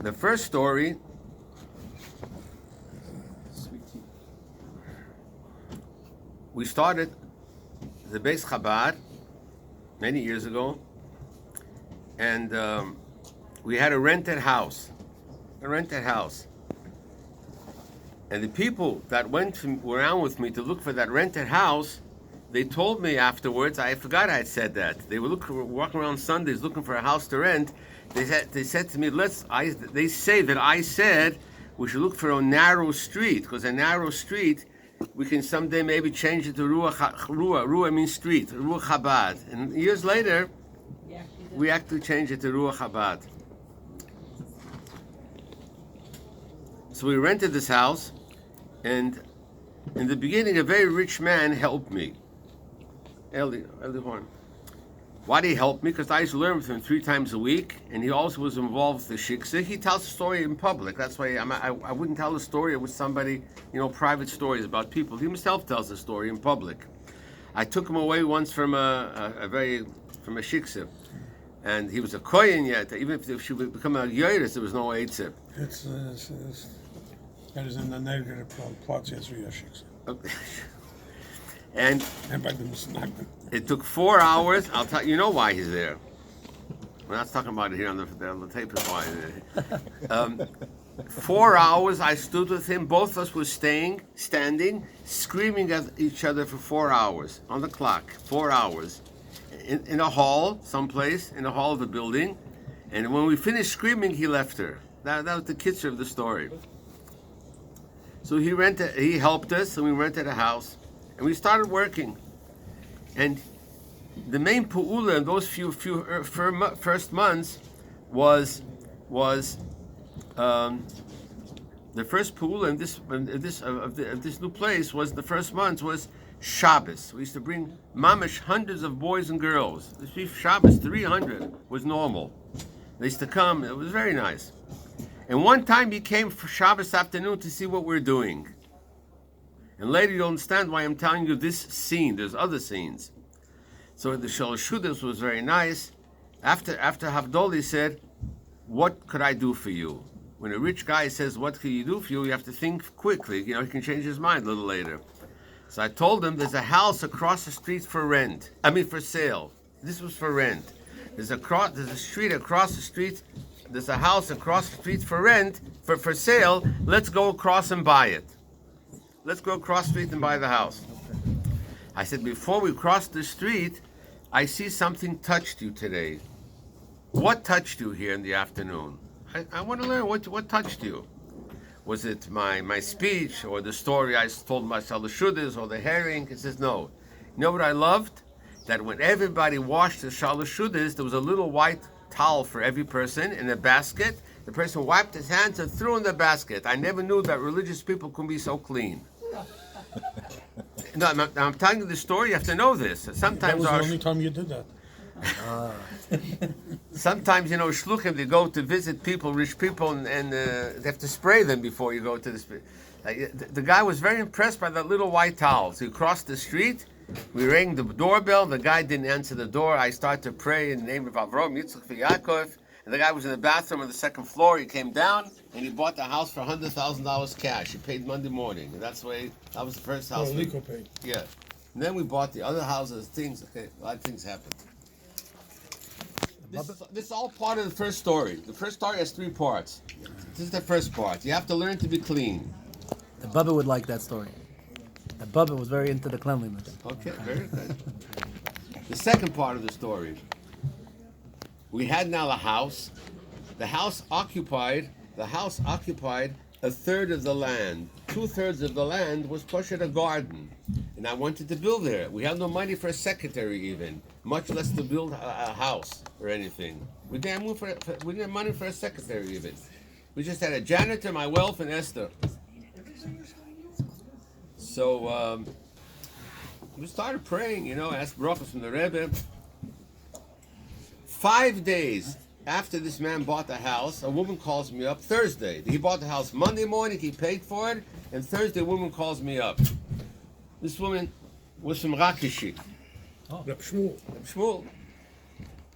The first story, we started the Beis Chabad many years ago, and we had a rented house. And the people that went around with me to look for that rented house, they told me afterwards, I forgot I had said that. They were walking around Sundays looking for a house to rent. They said to me, they say that I said we should look for a narrow street, because a narrow street, we can someday maybe change it to Ruah means street, Ruach Chabad. And years later, we actually changed it to Ruach Chabad. So we rented this house, and in the beginning, a very rich man helped me. Eli Horn. Why did he help me? Because I used to learn with him 3 times a week, and he also was involved with the shiksa. He tells the story in public. That's why I wouldn't tell the story with somebody, private stories about people. He himself tells the story in public. I took him away once from a shiksa, and he was a kohen yet. Even if she would become a yoris, there was no eitzah. That is in the negative plots as shiksa. And it took 4 hours. I'll tell you know why he's there. We're not talking about it here on the tape. Is why he's there. 4 hours I stood with him. Both of us were standing, screaming at each other for 4 hours on the clock. 4 hours in a hall, someplace in the hall of the building. And when we finished screaming, he left her. That was the kitzur of the story. So he helped us, and we rented a house. And we started working, and the main pu'ula in those few first months was the first pu'ula in this new place was the first month was Shabbos. We used to bring mamish hundreds of boys and girls. This Shabbos 300 was normal. They used to come. It was very nice. And one time he came for Shabbos afternoon to see what we're doing. And later you'll understand why I'm telling you this scene. There's other scenes. So the Shalosh Shudas was very nice. After Havdoli said, "What could I do for you?" When a rich guy says, "What can you do for you?" you have to think quickly. He can change his mind a little later. So I told him there's a house across the street for sale. This was for rent. There's a street across the street. There's a house across the street for rent, for sale. Let's go across and buy it. Let's go across the street and buy the house. I said, before we cross the street, I see something touched you today. What touched you here in the afternoon? I want to learn what touched you. Was it my speech or the story I told my shalashudas or the herring? He says, no. You know what I loved? That when everybody washed the shalashudas, there was a little white towel for every person in a basket. The person wiped his hands and threw in the basket. I never knew that religious people could be so clean. No, I'm telling you the story. You have to know this. Sometimes that was the only time you did that. Sometimes, shluchim, they go to visit people, rich people, and they have to spray them before you go to the. The guy was very impressed by that little white towel. So he crossed the street. We rang the doorbell. The guy didn't answer the door. I started to pray in the name of Avram, Yitzchak, Yaakov. And the guy was in the bathroom on the second floor. He came down and he bought the house for $100,000 cash. He paid Monday morning, and that was the first house. Lico paid. Yeah, and then we bought the other houses. A lot of things happened. This is all part of the first story. The first story has 3 parts. This is the first part. You have to learn to be clean. The Bubba would like that story. The Bubba was very into the cleanliness. Okay, very good. The second part of the story. We had now a house. The house occupied a third of the land. 2/3 of the land was pushed a garden. And I wanted to build there. We had no money for a secretary even, much less to build a house or anything. We didn't have money for a secretary even. We just had a janitor, my wife, and Esther. So we started praying, asked brachas from the Rebbe. 5 days after this man bought the house, a woman calls me up Thursday. He bought the house Monday morning, he paid for it, and Thursday a woman calls me up. This woman was from Rakishi. Reb Shmuel. Reb Shmuel.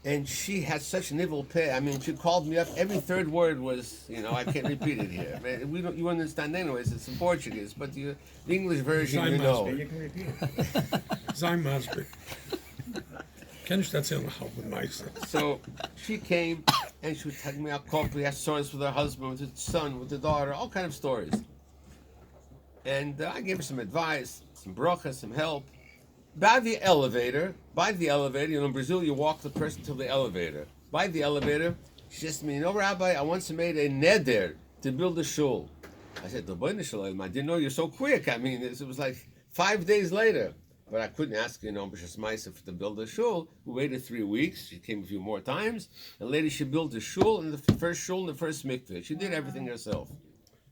And she had such an evil pay. I mean, she called me up. Every third word was, I can't repeat it here. Man, we don't. You understand anyways. It's in Portuguese, but the English version, you know. You can repeat it. Sein Masbe. Kenn ich das ja noch mit Meister? So she came and she was telling me how coffee has stories with her husband, with her son, with her daughter, all kind of stories. And I gave her some advice, some bracha, some help. By the elevator, in Brazil you walk the person to the elevator. By the elevator, she says to me, Rabbi, I once made a neder to build a shul. I said, I didn't know you're so quick. I mean, it was like 5 days later. But I couldn't ask, B'shas Ma'aseh to build a shul. We waited 3 weeks. She came a few more times. And later she built a shul, and the first shul and the first mikveh. She did everything herself.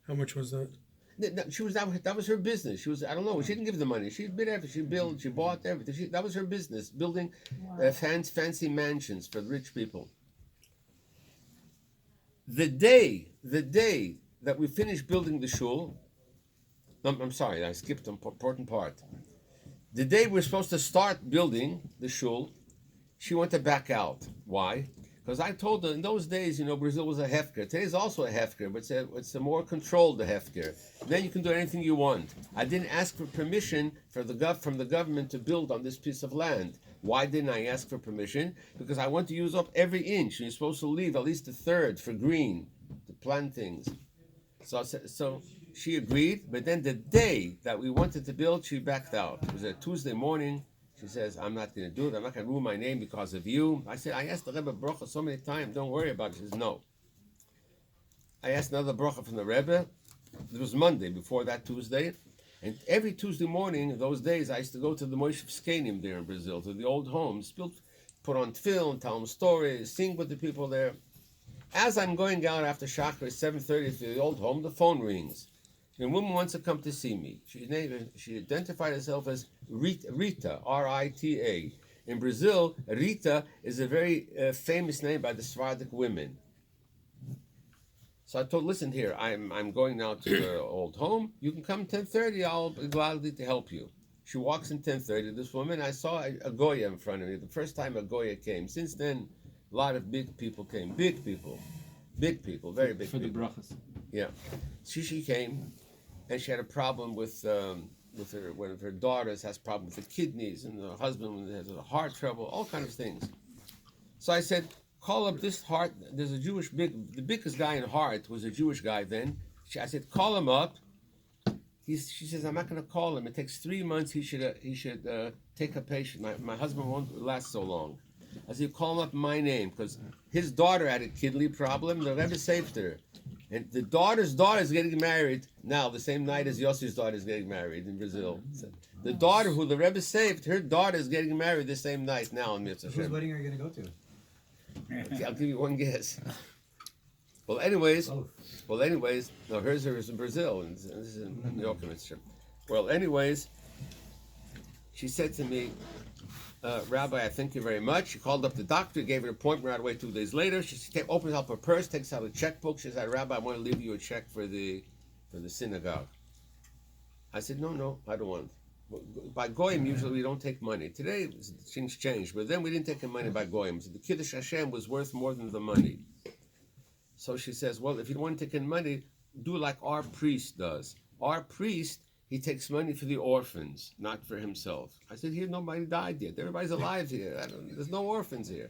How much was that? That was her business. She was, I don't know, she didn't give the money. She did everything. She built, she bought everything. That was her business, building fancy mansions for rich people. The day that we finished building the shul, I'm sorry, I skipped an important part. The day we're supposed to start building the shul, she wanted to back out. Why? Because I told her in those days, Brazil was a hefker. Today's also a hefker, but it's a more controlled hefker. Then you can do anything you want. I didn't ask for permission from the government to build on this piece of land. Why didn't I ask for permission? Because I want to use up every inch. You're supposed to leave at least a third for green, to plant things. So she agreed, but then the day that we wanted to build, she backed out. It was a Tuesday morning. She says, I'm not going to do it. I'm not going to ruin my name because of you. I said, I asked the Rebbe bracha so many times. Don't worry about it. She says, no. I asked another bracha from the Rebbe. It was Monday before that Tuesday. And every Tuesday morning, in those days, I used to go to the Moshe Skanim there in Brazil, to the old homes, put on tefillin, tell them stories, sing with the people there. As I'm going out after Shachar, 7:30 to the old home, the phone rings. A woman wants to come to see me. She identified herself as Rita, R-I-T-A. In Brazil, Rita is a very famous name by the Sephardic women. So I told, listen here, I'm going now to the old home. You can come 10:30. I'll be gladly to help you. She walks in 10:30. This woman, I saw a Goya in front of me. The first time a Goya came. Since then, a lot of big people came. Big people, very big for people. the brachas. Yeah. She came, and she had a problem with one of her daughters has problems with the kidneys, and the husband has a heart trouble, all kinds of things. So I said, call up this heart. There's a the biggest guy in heart was a Jewish guy then. I said, call him up. She says, I'm not going to call him. It takes 3 months. He should take a patient. My husband won't last so long. I said, call him up in my name, because his daughter had a kidney problem. The Rebbe saved her. And the daughter's daughter is getting married now, the same night as Yossi's daughter is getting married in Brazil. So the daughter who the Rebbe saved, her daughter is getting married the same night now in Mitzvah. Whose wedding are you going to go to? Okay, I'll give you one guess. Well, anyways, no, hers is in Brazil, and this is in New York. Well, anyways, she said to me, Rabbi, I thank you very much. She called up the doctor, gave her an appointment right away 2 days later. She opens up her purse, takes out a checkbook. She said, Rabbi, I want to leave you a check for the synagogue. I said, no, I don't want. By Goyim, usually we don't take money. Today, things changed, but then we didn't take the money by Goyim. So the Kiddush Hashem was worth more than the money. So she says, well, if you don't want to take in money, do like our priest does. Our priest, he takes money for the orphans, not for himself. I said, here, nobody died yet. Everybody's alive here. There's no orphans here.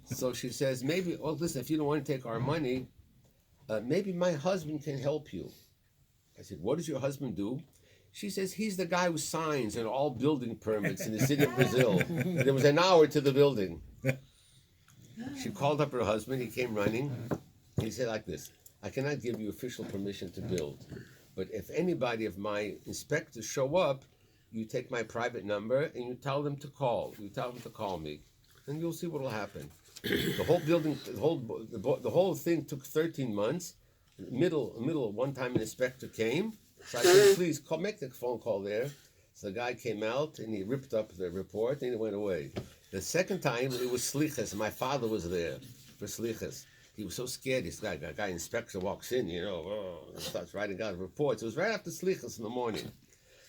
So she says, maybe, listen, if you don't want to take our money, maybe my husband can help you. I said, what does your husband do? She says, he's the guy who signs on all building permits in the city of Brazil. There was an hour to the building. She called up her husband. He came running. He said like this, I cannot give you official permission to build. But if anybody of my inspectors show up, you take my private number and you tell them to call. You tell them to call me, and you'll see what will happen. The whole building, the whole thing took 13 months. Middle, one time an inspector came. So I said, please make the phone call there. So the guy came out and he ripped up the report and he went away. The second time it was slichas. My father was there for slichas. He was so scared. This guy inspector walks in, and starts writing out reports. It was right after slichas in the morning.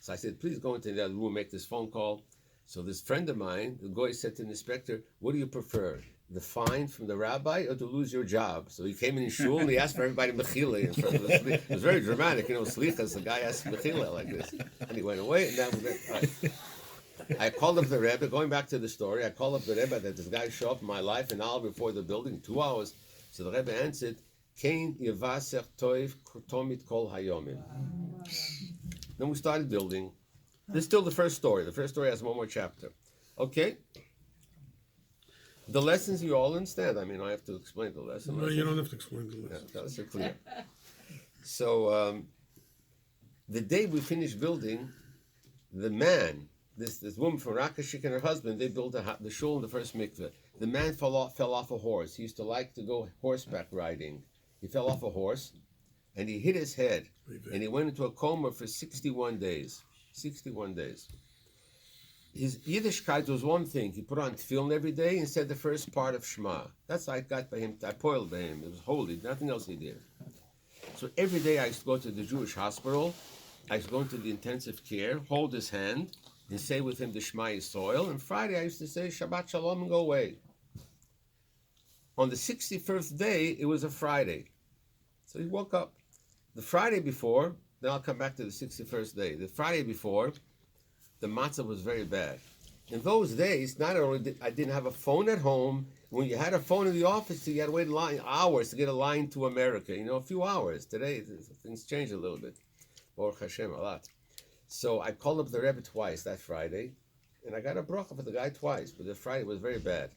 So I said, please go into the other room, make this phone call. So this friend of mine, the guy, said to the inspector, "What do you prefer, the fine from the rabbi or to lose your job?" So he came in shul and he asked for everybody mechila in front of the slichas. It was very dramatic, slichas. The guy asked mechila like this, and he went away, and that was it. Right. I called up the Rebbe, going back to the story, I called up the Rebbe that this guy showed up in my life an hour before the building, 2 hours. So the Rebbe answered, Kein Yevasech Toiv Tomit Kol Hayomim. Then we started building. This is still the first story. The first story has one more chapter. Okay? The lessons you all understand. I mean, I have to explain the lesson. No, you don't have to explain the Yeah, lesson. that's clear. So, the day we finished building, the man, this woman from Rakashik and her husband, they built the shul in the first mikveh. The man fell off a horse. He used to like to go horseback riding. He fell off a horse, and he hit his head, and he went into a coma for 61 days. 61 days. His Yiddishkeit was one thing. He put on tefillin every day and said the first part of Shema. That's what I got by him. I poiled by him. It was holy. Nothing else he did. So every day I used to go to the Jewish hospital. I used to go into the intensive care, hold his hand, and say with him the Shema Yisrael. And Friday I used to say Shabbat Shalom and go away. On the 61st day, it was a Friday. So he woke up. The Friday before, then I'll come back to the 61st day. The Friday before, the matzah was very bad. In those days, not only did I didn't have a phone at home. When you had a phone in the office, you had to wait hours to get a line to America. A few hours. Today, things change a little bit. Baruch Hashem, a lot. So I called up the Rebbe twice that Friday, and I got a bracha for the guy twice, but the Friday was very bad.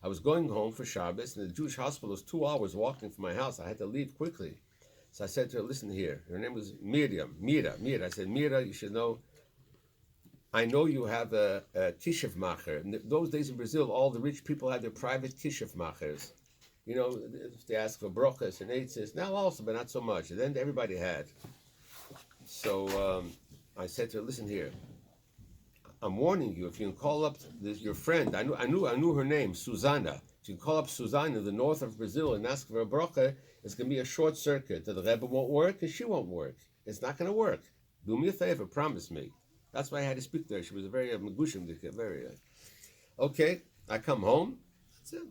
I was going home for Shabbos, and the Jewish hospital was 2 hours walking from my house. I had to leave quickly. So I said to her, listen here. Her name was Mira. I said, Mira, you should know, I know you have a kishev macher. In those days in Brazil, all the rich people had their private kishev machers. If they ask for brochas and eitzes, now also, but not so much. And then everybody had. So I said to her, listen here. I'm warning you, if you can call up your friend, I knew her name, Susanna. If you can call up Susanna in the north of Brazil and ask for a brocha, it's going to be a short circuit. The Rebbe won't work and she won't work. It's not going to work. Do me a favor, promise me. That's why I had to speak to her. She was a very Megushim, very. Okay, I come home. That's it.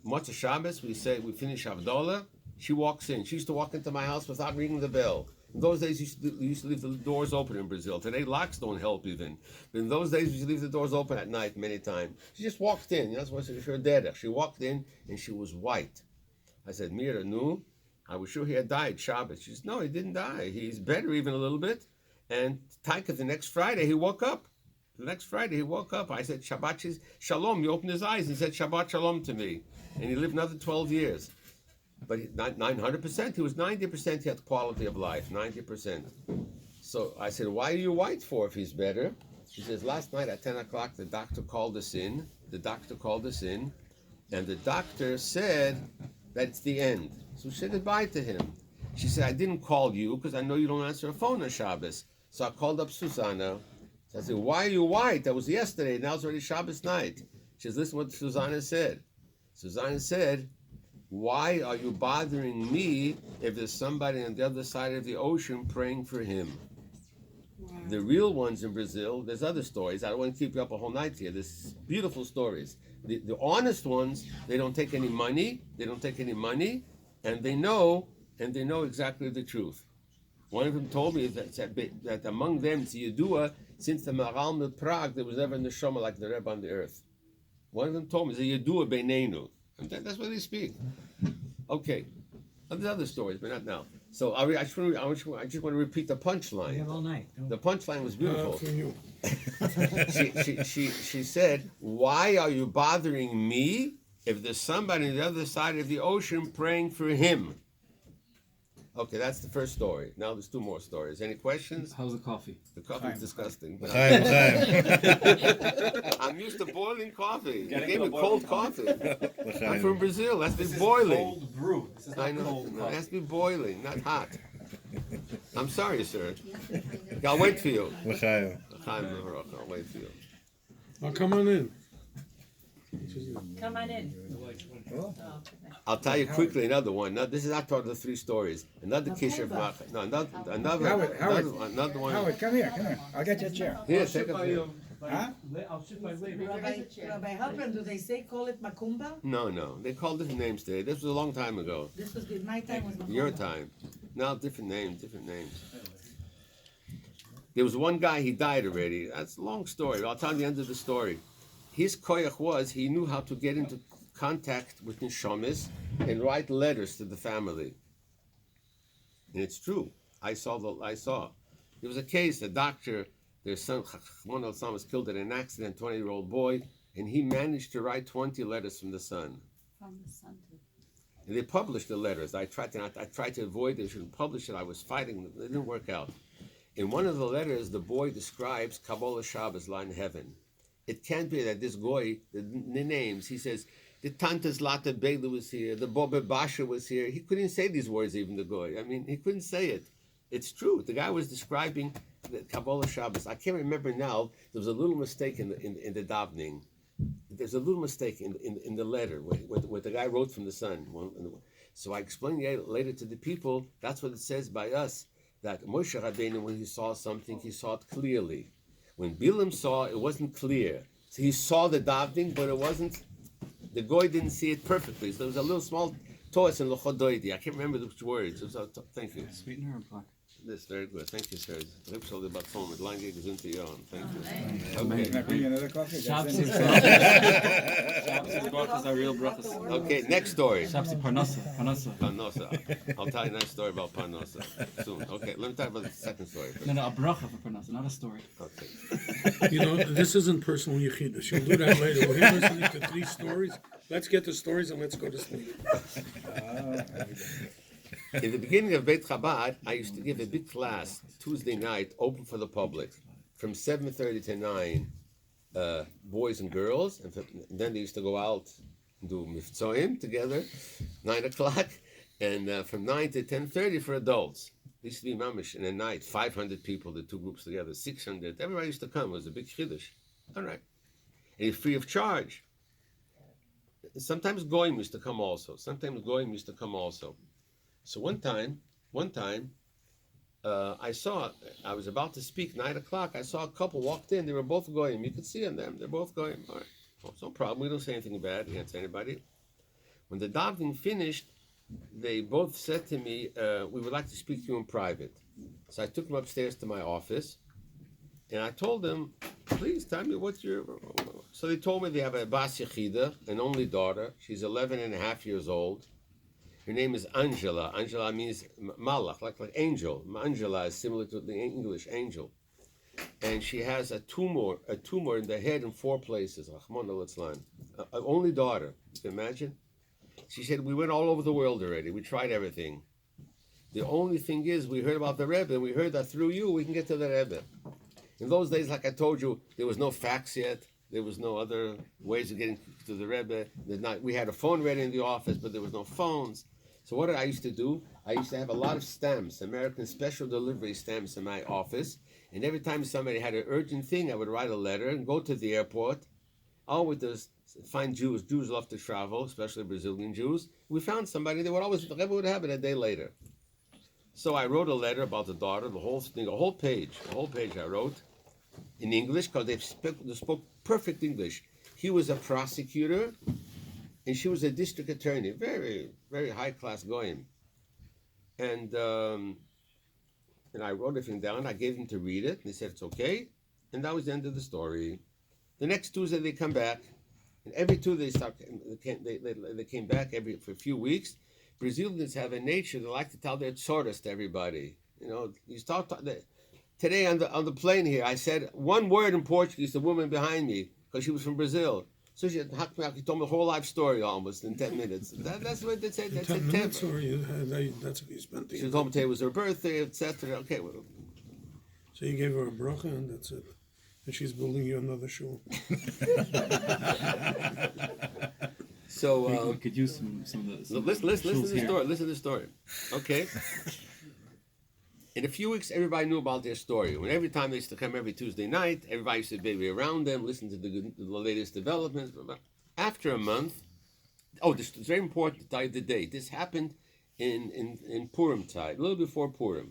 Motzei Shabbos, we finish Havdalah. She walks in. She used to walk into my house without ringing the bell. In those days, you used to leave the doors open in Brazil. Today, locks don't help even. But in those days, we used to leave the doors open at night many times. She just walked in. That's why she was her derech. She walked in, and she was white. I said, Mira, no, I was sure he had died Shabbos. She said, no, he didn't die. He's better even a little bit. And Taika, the next Friday, he woke up. The next Friday, he woke up. I said, Shabbat Shalom. He opened his eyes and said, Shabbat Shalom to me. And he lived another 12 years. But not 900%, he was 90%, he had quality of life, 90%. So I said, why are you white for if he's better? She says, last night at 10 o'clock, the doctor called us in, and the doctor said that it's the end. So she said goodbye to him. She said, I didn't call you because I know you don't answer a phone on Shabbos. So I called up Susanna. So I said, why are you white? That was yesterday, now it's already Shabbos night. She says, listen what Susanna said. Susanna said, why are you bothering me if there's somebody on the other side of the ocean praying for him? Wow. The real ones in Brazil, there's other stories. I don't want to keep you up a whole night here. There's beautiful stories. The honest ones, they don't take any money. And they know exactly the truth. One of them told me that among them, it's Yedua, since the Maharal of Prague, there was never a neshama like the Rebbe on the earth. One of them told me, it's a Yedua Beinenu. And that's what they speak. Okay. There's other stories, but not now. So I just want to repeat the punchline. We have all night. The punchline was beautiful. You. She said, why are you bothering me if there's somebody on the other side of the ocean praying for him? Okay, that's the first story. Now there's 2 more stories. Any questions? How's the coffee? The coffee's disgusting. L'chaim. I'm used to boiling coffee. You Gotta gave go me boiling cold coffee. I'm from Brazil. That's been boiling. Cold brew. This is not I know. cold No, it coffee. has to be boiling, not hot. I'm sorry, sir. I'll wait for you. L'chaim. I'll wait for you. Oh, come on in. Come on in. I'll tell you quickly another one. Now, this is not part of the 3 stories. Another kishev macher. No, another one. Howard, come here. I'll get you a chair. Here, take a Huh? I'll shift my label. Rabbi Alpern, do they say call it Makumba? No. They call different names today. This was a long time ago. This was good. My time was Makumba. Your time. Now different names. There was one guy, he died already. That's a long story. I'll tell you the end of the story. His koyach was he knew how to get into contact with neshamis and write letters to the family. And it's true. I saw. There was a case, a doctor, their son, one of the son was killed in an accident, 20-year-old boy, and he managed to write 20 letters from the son. From the sun to And they published the letters. I tried to avoid they shouldn't publish it. I was fighting. It didn't work out. In one of the letters, the boy describes Kabbalah Shabbos in heaven. It can't be that this goy, the names, he says, the Tantas Lata Beilu was here, the Boba Basha was here. He couldn't say these words, even the goy. I mean, he couldn't say it. It's true. The guy was describing the Kabbalah Shabbos. I can't remember now. There was a little mistake in the davening. There's a little mistake in the letter what the guy wrote from the sun. So I explained later to the people, that's what it says by us, that Moshe Rabbeinu, when he saw something, he saw it clearly. When Bilam saw, it wasn't clear. So he saw the davening, but it wasn't, the goy didn't see it perfectly. So there was a little small toss in Lochodoidi. I can't remember which words. Thank you. Sweetener or black? That's very good. Thank you, sir. Thank you. Okay. Can I bring you another coffee? Shabsi brachas are real brachas. Okay, next story. Shabsi parnasa. Parnasa. I'll tell you a nice story about Parnasa soon. Okay, let me talk about the second story first. No, a bracha for parnasa, not a story. Okay. This isn't personal yichidus. You'll do that later. We're here listening to 3 stories. Let's get the stories and let's go to sleep. In the beginning of Beit Chabad, I used to give a big class Tuesday night, open for the public, from 7:30 to 9, boys and girls, and then they used to go out and do miftzoim together, 9 o'clock, and from 9 to 10:30 for adults. It used to be mamish in a night, 500 people, the 2 groups together, 600. Everybody used to come. It was a big chiddush. All right, and it's free of charge. Sometimes goyim used to come also. So one time, I was about to speak, 9 o'clock, I saw a couple walked in, they were both goyim. You could see on them, they're both goyim. All right, well, no problem, we don't say anything bad against anybody. When the davening finished, they both said to me, we would like to speak to you in private. So I took them upstairs to my office, and I told them, please tell me what's your... So they told me they have a bas yechida, an only daughter. She's 11 and a half years old. Her name is Angela. Angela means malach, like angel. Angela is similar to the English angel. And she has a tumor in the head in 4 places. Rahman al-Islam. Only daughter. You can imagine? She said, we went all over the world already. We tried everything. The only thing is, we heard about the Rebbe, and we heard that through you, we can get to the Rebbe. In those days, like I told you, there was no fax yet. There was no other ways of getting to the Rebbe. We had a phone ready in the office, but there was no phones. So what did I used to do? I used to have a lot of stamps, American special delivery stamps in my office. And every time somebody had an urgent thing, I would write a letter and go to the airport. Always find Jews. Jews love to travel, especially Brazilian Jews. We found somebody, the Rebbe would have it a day later. So I wrote a letter about the daughter, the whole thing, a whole page I wrote in English, because they spoke perfect English. He was a prosecutor, and she was a district attorney, very, very high-class goyim. And I wrote everything down. I gave them to read it. They said it's okay, and that was the end of the story. The next Tuesday they come back, and every Tuesday they came back for a few weeks. Brazilians have a nature, they like to tell their tzoras to everybody. You know, you start today on the plane here. I said one word in Portuguese to the woman behind me because she was from Brazil. So she told me the whole life story almost in 10 minutes. That's what they said. That's 10 minutes, or that's what you spent. She told me today was her birthday, etc. Okay. Well, So you gave her a bracha, and that's it. And she's building you another shul. So we could use some of the. Listen to the story. Listen to the story. Okay. In a few weeks, everybody knew about their story. When every time they used to come every Tuesday night, everybody used to be around them, listen to the latest developments. Blah, blah. After a month, this is very important to tell you the date. This happened in Purim time, a little before Purim.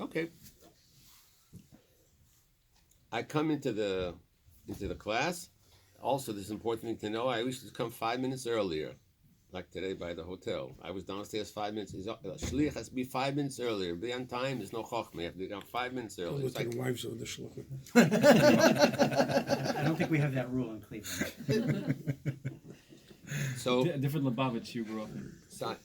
Okay. I come into the class. Also, this is important thing to know. I used to come 5 minutes earlier, like today by the hotel. I was downstairs 5 minutes. Shliach has to be 5 minutes earlier. Be on time. There's no chochmah. You have to come 5 minutes earlier. Look at the wives of the shluchim. I don't think we have that rule in Cleveland. So, Different Lubavitch you grew up in. so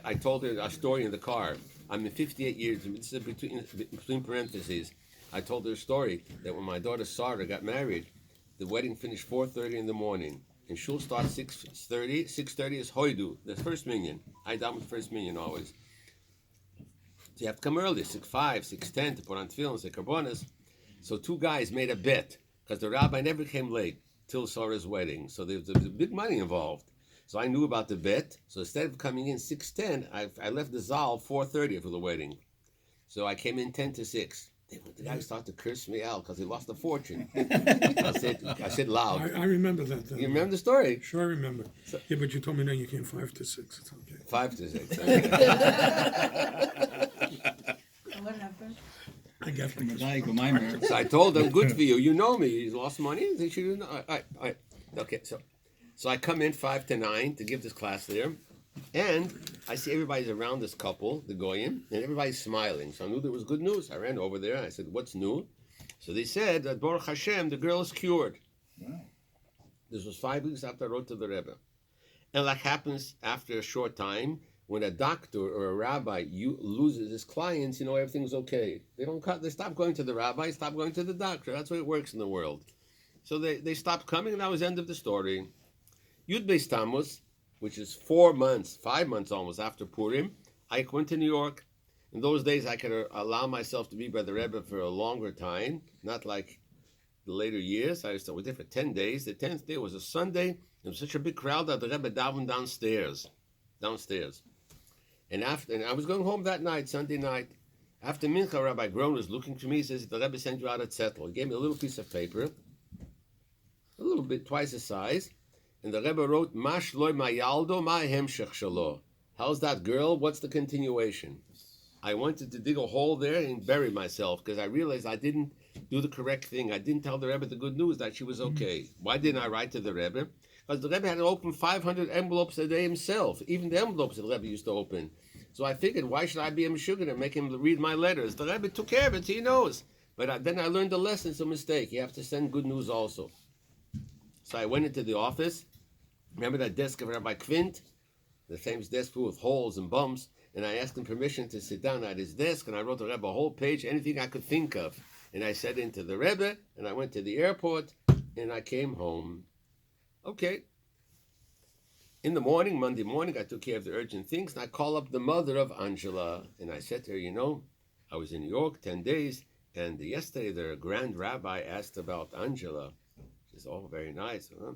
I told her a story in the car. I'm in 58 years. This is between parentheses. I told her a story that when my daughter Sarah got married, the wedding finished 4:30 in the morning. And shul starts 6:30. 6:30 is hoidu, the first minyan. I daven with the first minyan always. So you have to come early, 6:05, 6:10 to put on tefillin, say karbonas. So two guys made a bet because the rabbi never came late till Sarah's wedding. So there was big money involved. So I knew about the bet. So instead of coming in 6:10, I left the zal 4:30 for the wedding. So I came in 10 to 6. The guy started to curse me out because he lost a fortune. I said loud. I remember that. You remember the story? Sure, I remember. Yeah, but you told me then you came 5 to 6. It's okay. 5 to 6. What happened? I got them. So I told them, good for you. You know me. You lost money. They should know. Okay, so I come in 5 to 9 to give this class there. And I see everybody's around this couple, the Goyim, and everybody's smiling. So I knew there was good news. I ran over there and I said, what's new? So they said that Baruch Hashem, the girl is cured. Wow. This was 5 weeks after I wrote to the Rebbe. And like happens after a short time, when a doctor or a rabbi loses his clients, everything's okay. They stop going to the rabbi, stop going to the doctor. That's the way it works in the world. So they stopped coming, and that was the end of the story. Yud Beis Tammuz, which is 4 months, 5 months almost after Purim, I went to New York. In those days, I could allow myself to be by the Rebbe for a longer time, not like the later years. I was there for 10 days. The 10th day was a Sunday. There was such a big crowd that the Rebbe davened downstairs. And I was going home that night, Sunday night. After Mincha, Rabbi Gron was looking to me. He says, the Rebbe sent you out a zettel. He gave me a little piece of paper, a little bit, twice the size. And the Rebbe wrote, Mash loy mayaldo ma hemshech shalo. How's that girl? What's the continuation? I wanted to dig a hole there and bury myself because I realized I didn't do the correct thing. I didn't tell the Rebbe the good news that she was okay. Why didn't I write to the Rebbe? Because the Rebbe had to open 500 envelopes a day himself. Even the envelopes the Rebbe used to open. So I figured, why should I be a meshuggah and make him read my letters? The Rebbe took care of it, so he knows. But then I learned the lesson. It's a mistake. You have to send good news also. So I went into the office. Remember that desk of Rabbi Quint? The famous desk full with holes and bumps. And I asked him permission to sit down at his desk, and I wrote the Rebbe a whole page, anything I could think of. And I said into the Rebbe, and I went to the airport, and I came home. Okay. In the morning, Monday morning, I took care of the urgent things, and I called up the mother of Angela, and I said to her, I was in New York 10 days, and yesterday the grand rabbi asked about Angela. She said, oh, very nice. Huh?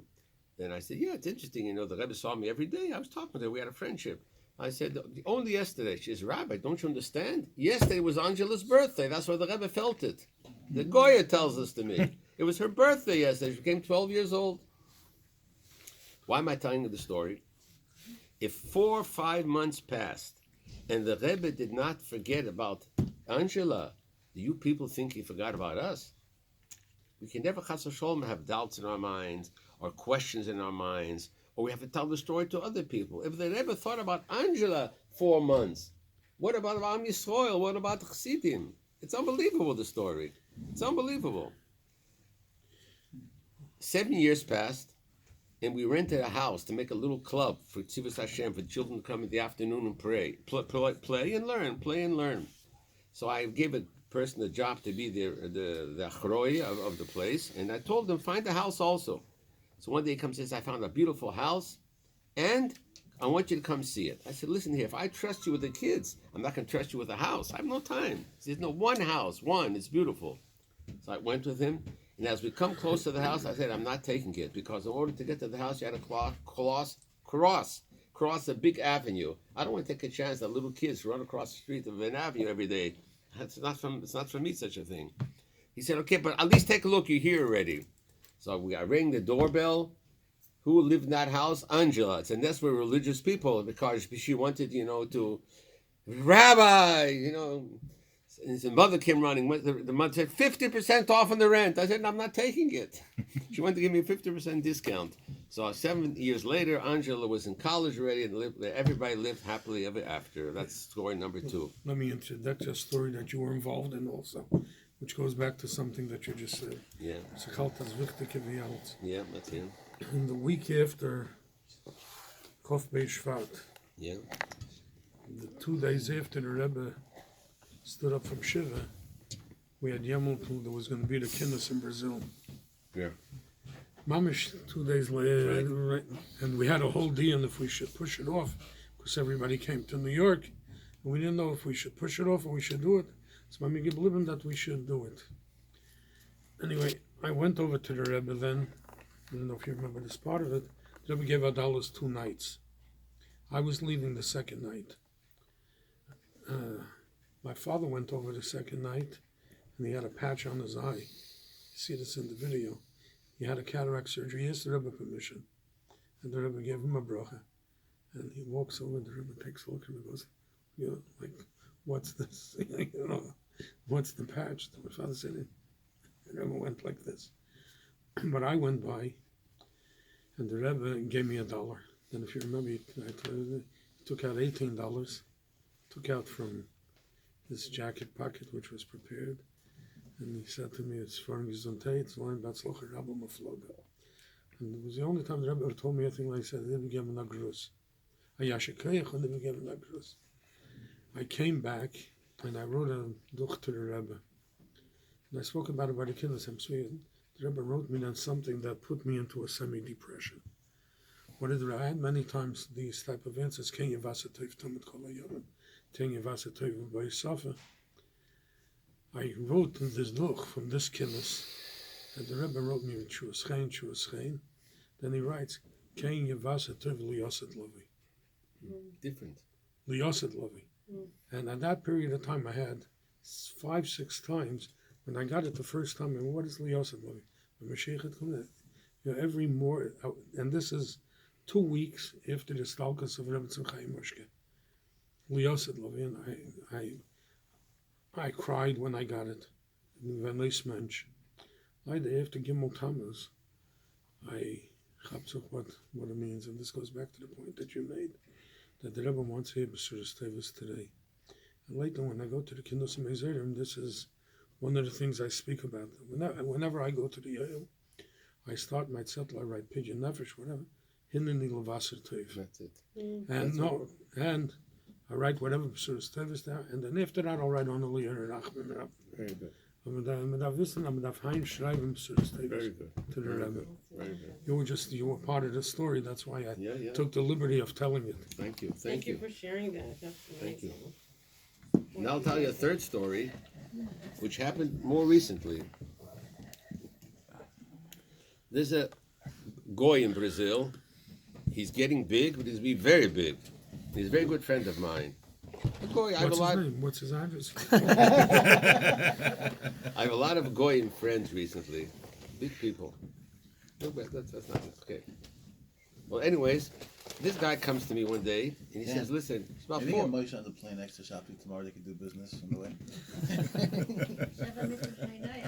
Then I said, yeah, it's interesting. The Rebbe saw me every day. I was talking to her. We had a friendship. I said, only yesterday. She says, Rabbi, don't you understand? Yesterday was Angela's birthday. That's why the Rebbe felt it. The Goya tells us to me. It was her birthday yesterday. She became 12 years old. Why am I telling you the story? If 4 or 5 months passed and the Rebbe did not forget about Angela, do you people think he forgot about us? We can never, chas v'sholom, have doubts in our minds or questions in our minds, or we have to tell the story to other people. If they never thought about Angela 4 months, what about Am Yisrael? What about the Chassidim? It's unbelievable, the story. It's unbelievable. 7 years passed, and we rented a house to make a little club for Tzivos Hashem, for children to come in the afternoon and play and learn. So I gave a person the job to be the achroi of the place, and I told them, find a house also. So one day he comes and says, I found a beautiful house, and I want you to come see it. I said, listen here, if I trust you with the kids, I'm not going to trust you with a house. I have no time. He says, no, one house, it's beautiful. So I went with him, and as we come close to the house, I said, I'm not taking it, because in order to get to the house, you had to cross a big avenue. I don't want to take a chance that little kids run across the street of an avenue every day. It's not for me, such a thing. He said, okay, but at least take a look. You're here already. So I rang the doorbell. Who lived in that house? Angela. And that's where religious people, because she wanted, to, Rabbi, And his mother came running. The mother said, 50% off on the rent. I said, I'm not taking it. She wanted to give me a 50% discount. So 7 years later, Angela was in college already, and everybody lived happily ever after. That's story number 2. Let me interject a story that you were involved in also, which goes back to something that you just said. Yeah. Yeah, that's him. And the week after Kof Bei Shvat, Yeah. the 2 days after the Rebbe stood up from Shiva, we had Yemel there was going to be the Kinnis in Brazil. Yeah. Mamish 2 days later, right, and we had a whole deal if we should push it off, because everybody came to New York, and we didn't know if we should push it off or we should do it. So Mami gave living that we should do it. Anyway, I went over to the Rebbe then. I don't know if you remember this part of it. The Rebbe gave $2 2 nights. I was leaving the second night. My father went over the second night, and he had a patch on his eye. You see this in the video. He had a cataract surgery. He asked the Rebbe permission, and the Rebbe gave him a bracha. And he walks over, the Rebbe takes a look, and he goes, you know, like, what's this? You know, what's the patch? My father said it. The Rebbe went like this. But I went by, and the Rebbe gave me $1. Then if you remember, he took out $18, took out from his jacket pocket, which was prepared, and he said to me, it's for Gesundheit, it's line Batzlocher Rabbi Mafloga. And it was the only time the Rebbe ever told me anything like that. He didn't give him a grus. I came back, and I wrote a duch to the Rebbe. And I spoke about it by the Kinnis in Sweden. The Rebbe wrote me then something that put me into a semi-depression. What did I had many times these type of answers, Ken Yevasatov Tamid Kol HaYom, Ken Yevasatov B'Yisafa. I wrote this duch from this Kinnis, and the Rebbe wrote me with Shuaschein. Then he writes, Ken Yevasatov Liyaset Lovi. Different. Liyaset Lovi. And at that period of time, I had 5-6 times. When I got it the first time, and what is Liyaset Lovi? You know, every more, and this is 2 weeks after the stalkers of Rebbe Tzimchai Moshke. Liyaset Lovi, and I cried when I got it. When they smench. Later, after Gimel Tammuz, I chapzuk what it means, and this goes back to the point that you made, that the Rebbe wants here B'Suras Tevis today. And later, when I go to the Kindos Meizerim, this is one of the things I speak about. Whenever I go to the Yale, I start my zettel, I write Pidyon Nefesh, whatever, Hineni Levasser Tev. That's it. And I write whatever B'Suras Tevis there, and then after that, I'll write on the Liyar Rachman. Very good. I'm schreiben Very good. to the Rebbe. Very good. You were part of the story. That's why I Yeah. took the liberty of telling it. Thank you. Thank you for sharing that. That's Thank you. amazing. Now I'll tell you a third story, which happened more recently. There's a goy in Brazil. He's getting big, but he's be very big. He's a very good friend of mine. A goy, What's his name? What's his address? I have a lot of goyim friends recently. Big people. No, but that's not okay. Well, anyways, this guy comes to me one day and he says, "Listen, it's about Maybe four." get Moshe on the plane next to Shabsi tomorrow. They can do business on the way.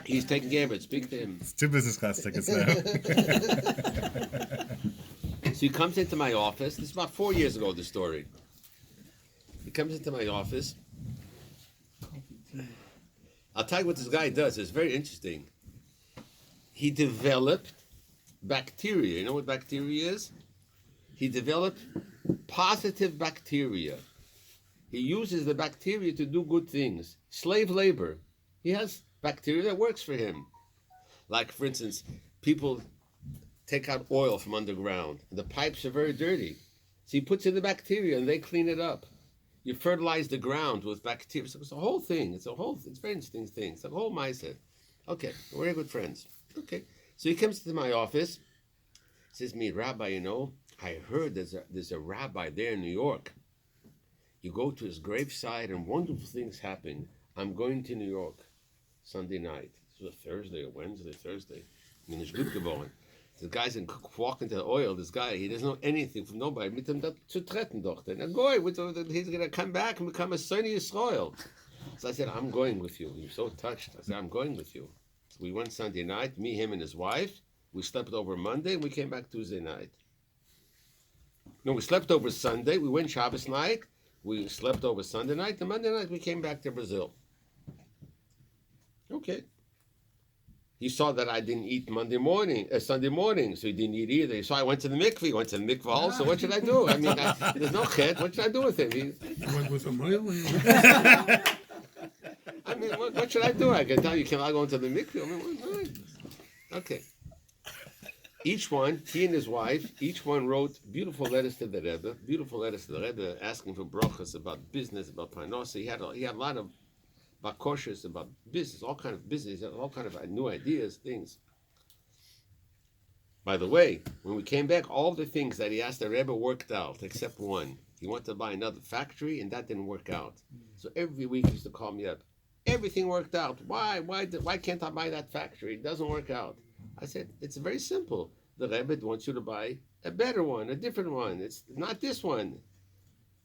He's taking care of it. Speak to him. It's 2 business class tickets now. So he comes into my office. This is about 4 years ago, the story. He comes into my office. I'll tell you what this guy does. It's very interesting. He developed bacteria. You know what bacteria is? He developed positive bacteria. He uses the bacteria to do good things. Slave labor. He has bacteria that works for him. Like, for instance, people take out oil from underground. The pipes are very dirty. So he puts in the bacteria and they clean it up. You fertilize the ground with bacteria. So it's a whole thing. It's a very interesting thing. It's a whole mindset. Okay, we're very good friends. Okay, so he comes to my office. Says to me, "Rabbi, you know, I heard there's a rabbi there in New York. You go to his graveside and wonderful things happen. I'm going to New York Sunday night." This was a Thursday or Thursday. I mean, it's good geworden. The guy's walking to the oil. This guy, he doesn't know anything from nobody. Mit him zu treten doch. And a goy, he's going to come back and become a son of Yisrael. So I said, I'm going with you. He was so touched. I said, I'm going with you. So we went Sunday night, me, him, and his wife. We slept over Monday, and we came back Tuesday night. No, we slept over Sunday. We went Shabbos night. We slept over Sunday night. And Monday night, we came back to Brazil. Okay. He saw that I didn't eat Sunday morning, so he didn't eat either. He saw I went to the mikveh. He went to the mikveh also. What should I do? I mean, there's no chet. What should I do with him? You went with a mile? I mean, what should I do? I can tell you cannot go into the mikveh. I mean, what? Okay. Each one, he and his wife, each one wrote beautiful letters to the Rebbe, asking for brachas about business, about parnasa. He had a lot of bakoshes about business, all kind of business, all kind of new ideas, things. By the way, when we came back, all the things that he asked the Rebbe worked out, except one. He wanted to buy another factory, and that didn't work out. So every week he used to call me up. Everything worked out. Why can't I buy that factory? It doesn't work out. I said, it's very simple. The Rebbe wants you to buy a better one, a different one. It's not this one.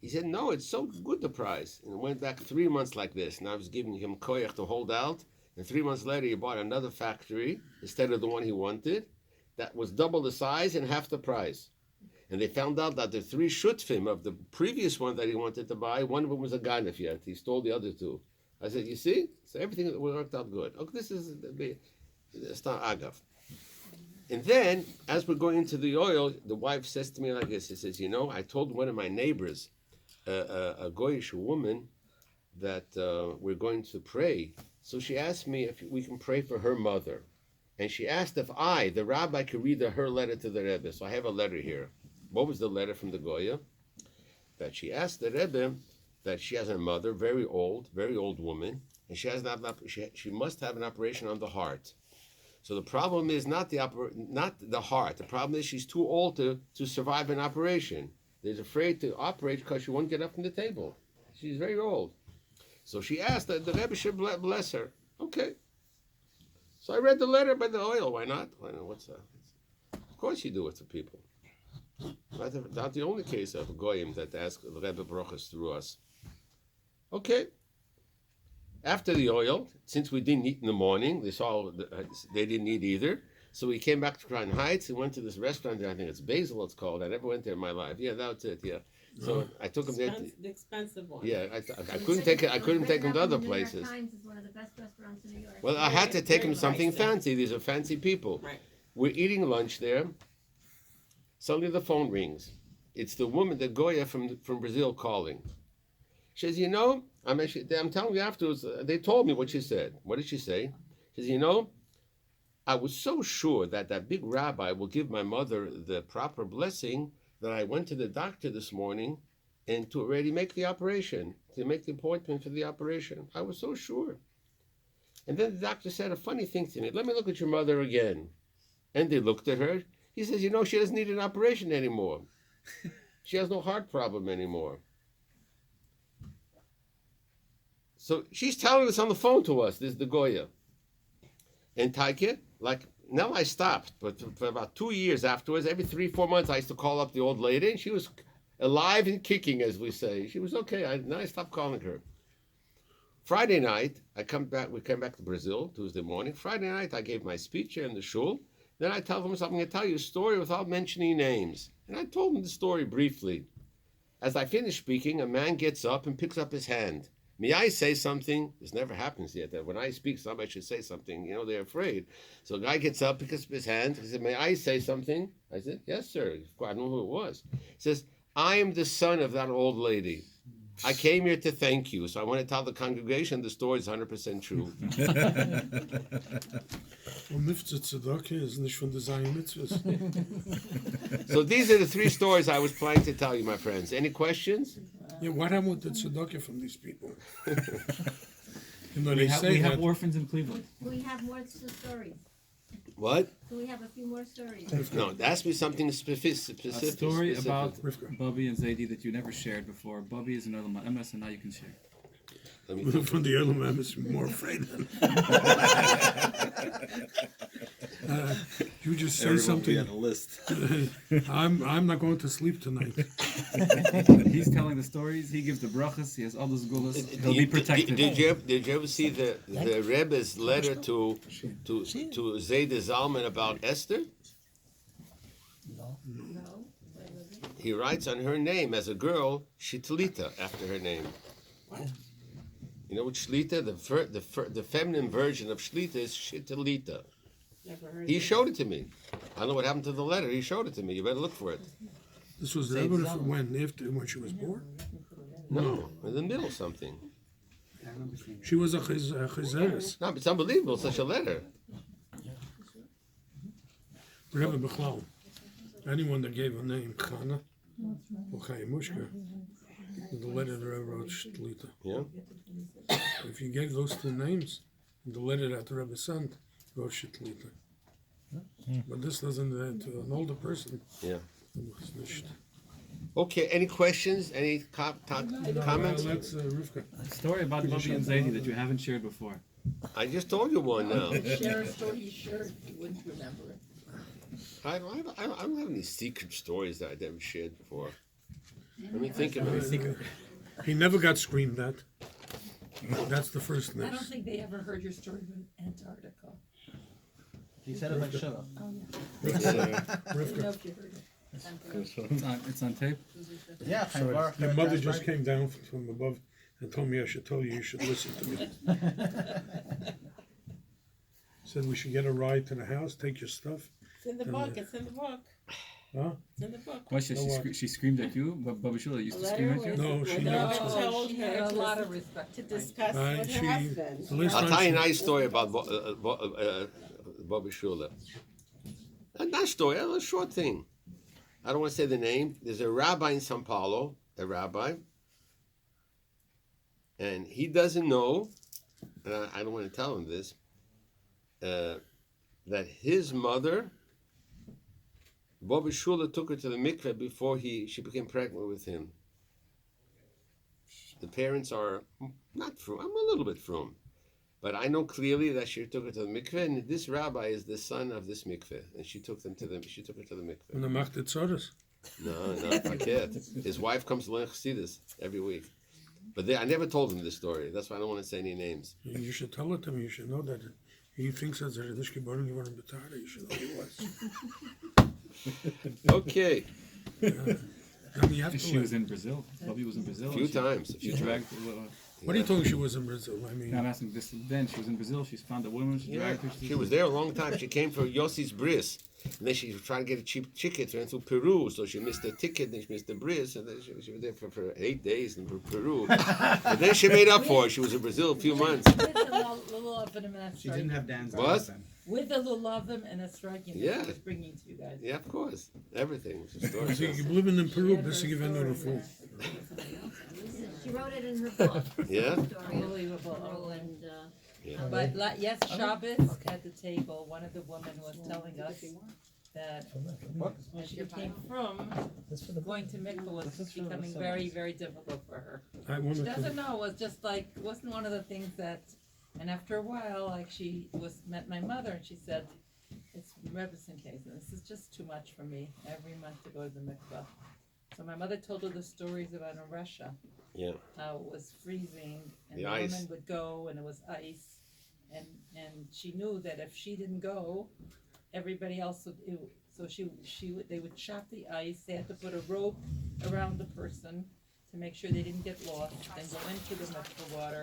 He said, no, it's so good, the price. And it went back 3 months like this. And I was giving him koyach to hold out. And 3 months later, he bought another factory instead of the one he wanted. That was double the size and half the price. And they found out that the 3 shutfim of the previous one that he wanted to buy, one of them was a ganef yet. He stole the other 2. I said, you see? So everything worked out good. Okay, this is it's not agav. And then, as we're going into the oil, the wife says to me like this. She says, I told one of my neighbors, a Goyish woman, that we're going to pray. So she asked me if we can pray for her mother. And she asked if I, the rabbi, could read her letter to the Rebbe. So I have a letter here. What was the letter from the Goya? That she asked the Rebbe that she has a mother, very old woman, and she must have an operation on the heart. So the problem is not the heart. The problem is she's too old to survive an operation. They're afraid to operate because she won't get up from the table. She's very old. So she asked that the Rebbe should bless her. Okay. So I read the letter by the oil. Why not? What's that? Of course you do it to people. Not the only case of goyim that ask the Rebbe brachas through us. Okay. After the oil, since we didn't eat in the morning, they didn't eat either. So we came back to Crown Heights and went to this restaurant there. I think it's Basil, it's called. I never went there in my life. Yeah, that's it. Yeah. So I took him there. The expensive one. Yeah, I couldn't take it. I couldn't take him to other places. Times is one of the best restaurants in New York. Well, I had to take him Very something pricey. fancy. These are fancy people. Right. We're eating lunch there. Suddenly the phone rings. It's the woman, the Goya from Brazil, calling. She says, I'm telling you afterwards, they told me what she said. What did she say? She says, I was so sure that big rabbi will give my mother the proper blessing that I went to the doctor this morning and to already make the operation, to make the appointment for the operation. I was so sure. And then the doctor said a funny thing to me. Let me look at your mother again. And they looked at her. He says, she doesn't need an operation anymore. She has no heart problem anymore. So she's telling us on the phone to us, this is the Goya. And Taike, now I stopped, but for about 2 years afterwards, every 3-4 months, I used to call up the old lady, and she was alive and kicking, as we say. She was okay. Now I stopped calling her. Friday night, we came back to Brazil, Tuesday morning. Friday night, I gave my speech here in the shul. Then I tell them I'm going to tell you a story without mentioning names. And I told them the story briefly. As I finished speaking, a man gets up and picks up his hand. May I say something? This never happens yet. That when I speak, somebody should say something. They're afraid. So the guy gets up, picks up his hand. He said, may I say something? I said, yes, sir. I don't know who it was. He says, I am the son of that old lady. I came here to thank you. So I want to tell the congregation the story is 100% true. is nicht von der Zion Mitzvahs. So these are the 3 stories I was planning to tell you, my friends. Any questions? Yeah, what happened with the tzedakah from these people? We have orphans in Cleveland. We have more stories. What? So we have a few more stories. No, ask me something specific. A story about Rivka. Bubby and Zaidi that you never shared before. Bubby is another MS, and now you can share. Let me think. From the other man is more afraid than. You just say Everyone will be something. on the list. I'm not going to sleep tonight. He's telling the stories. He gives the brachas. He has all those gulas. He'll be Did protected. you ever see the Rebbe's letter to Zayda Zalman about Esther? No. No. He writes on her name as a girl, Shitlita, after her name. You know what Shlita? The feminine version of Shlita is Shitlita. Never heard He of showed it to me. I don't know what happened to the letter. He showed it to me. You better look for it. This was the Say Rebbe Zalman. when she was born. No, in the middle something. I remember seeing it. She was a chizeres. No, but it's unbelievable. Such a letter. Rebbe Bechlal. Anyone that gave a name, Chana or Chayimushka, the letter the Rebbe wrote Shlita. Yeah. If you gave those two names, the letter that the Rebbe sent wrote Shitlita. But this doesn't, to an older person, Yeah. it was nicht. Okay. Any questions? Any comments? Let's Rivka. Story about Bobby and Zaidi that you haven't shared before. I just told you one now. Share a story you shared, you wouldn't remember it. I don't have any secret stories that I never shared before. Let me think of it. He never got screamed at. That's the first I don't news. think they ever heard your story about Antarctica. He said it like shut up. Oh, yeah. I Rivka. don't know if you heard it. It's on tape. Yeah, Your mother just came down from above and told me I should tell you should listen to me. Said we should get a ride to the house, take your stuff. It's in the book, it's in the book. Huh? It's in the book. Question: No, what? she screamed at you, but Baba Shula used to scream at you. No, she When never Rabbi screamed. told She her had a to lot of listen- respect to for him. discuss Uh, with she- her husband. the last I'll time tell you a she- nice story about Bobby Shula. A nice story, a short thing. I don't want to say the name. There's a rabbi in Sao Paulo, and he doesn't know, and I don't want to tell him this, that his mother, Bobby Shula, took her to the mikveh before she became pregnant with him. The parents are not frum. I'm a little bit frum. But I know clearly that she took her to the mikveh, and this rabbi is the son of this mikveh, and she took her to the mikveh. And the Macht Tzoros. No, forget. His wife comes to learn Chassidus every week. But I never told him this story. That's why I don't want to say any names. You should tell it to him. You should know that he thinks that the Yiddishke Baruch you want him to You should know he was. Okay. I mean, you have to She let- was in Brazil. Bobby was in Brazil. A few She- times. She dragged. What are you talking? She was in Brazil. I mean, I'm asking this. Then she was in Brazil. She's found a woman. She dragged her. She was there a long time. She came for Yossi's bris. And then she was trying to get a cheap ticket. Went to Peru. So she missed the ticket. Then she missed the bris. And then she was there for 8 days in Peru. But then she made up for it. She was in Brazil a few months. With the lulavim and a She didn't strike. have Dan's What? husband. With the lulavim and a strike, you know, Yeah. she was bringing to you guys. Yeah, of course. Everything. It's a story. I think living in Peru, this is giving her a fool. She wrote it in her book. Yeah? Story of Unbelievable. Peru and, Yeah. But yes, Shabbos at the table, one of the women was telling us that when she came from, going to mikvah was becoming very, very difficult for her. I She wanted doesn't to. know, it was just like, it wasn't one of the things that, and after a while, like met my mother and she said, it's Rebbetzin case, and this is just too much for me, every month to go to the mikvah. So my mother told her the stories about in Russia, Yeah. how it was freezing, and The the ice. women would go, and it was ice, and she knew that if she didn't go, everybody else would, so they would chop the ice, they had to put a rope around the person to make sure they didn't get lost, and go into the mikvah water,